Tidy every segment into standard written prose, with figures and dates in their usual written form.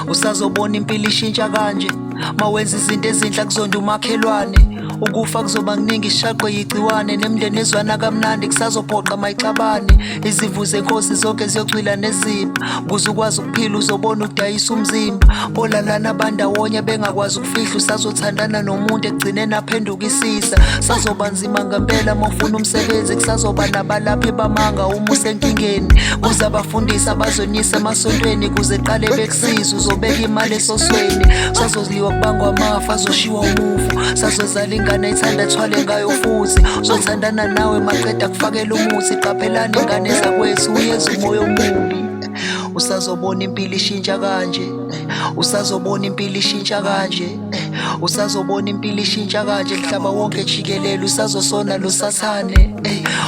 usazobona impilo ishintsha kanje. Mawenza izinto ezinhle kuzonda umakhelwane, ukufa kuzoba kuningi ishaqwe yigciwane. Nemndeni ezwana kamnandi kusazophoqa mayixabane. Izimvu zenkosi zonke ziyocwila nezipho, ukuze ukwazi ukuphila uzobona ukudayisa umzimba. Bolalana bandawonye bengakwazi ukufihla, usazothandana nomuntu ekugcineni aphenduka isisa. Sazoba nzima ngempela mawufuna umsebenzi, kusazoba nabalaphi bamanga uma usenkingeni. Kuze abafundisi abazonyisa emasontweni, kuze qale bekusiza uzobeka imali esosweni. Sazodliwa kubangwa amafa, azoshiwa umufu, sazozala ingane ithanda ethwale ngayo futhi. Uzothandana nawe maqeda kufakela umuthi, qaphelani ingane zakwethu uyeza umoya omubi. Usazobona impilo ishintsha kanje, usazobona impilo ishintsha kanje, usazobona impilo ishintsha kanje. Mhlaba wonke jikelele usazosona lo sathane,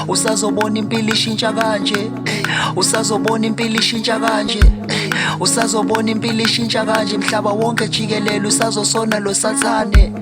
usazobona impilo ishintsha kanje, usazobona impilo ishintsha kanje, usazobona impilo ishintsha kanje. Mhlaba wonke jikelele usazosona lo sathane,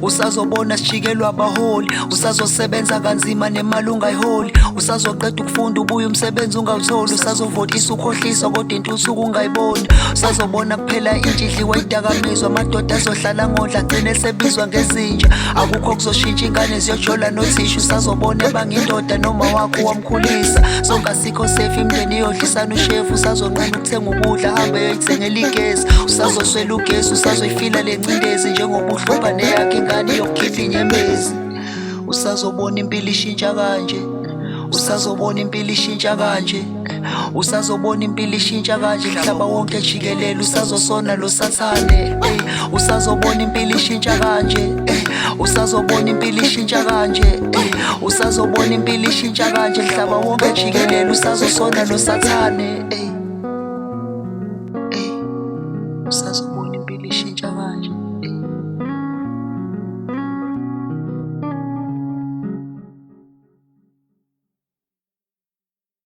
usazobona sijikelwa abaholi, usazosebenza kanzima nemali ungayiholi. Usazoqeda ukufunda ubuye umsebenzi ungawutholi, usazovotisa ukhohlisa kodwa intuthuko ungayiboni. Usazobona kuphela intsha idliwa idakamizwa, amadoda azohlala ngodla agcine sebizwa ngezinja. Akukho kuzoshintsha ingane ziyojola nothisha, usazobona ebangindoda noma wakho wamkhulisa. Sonke asikho safe imndeni iyodlisana ushefu, usazonqena ukuthenga ukudla hambe yoyithengela igesi. Usazoswela ugesi, usazoyifila le ncindezi njengoba uhlupha neyakho ingane yokukhipha inyembezi. Usazobona impilo ishintsha kanje, usazobona impilo ishintsha kanje, usazobona impilo ishintsha kanje. Mhlaba wonke jikelele usazosona lo sathane, usazobona impilo ishintsha kanje, usazobona impilo ishintsha kanje, usazobona impilo ishintsha kanje. Mhlaba wonke jikelele usazosona lo sathane, usazobona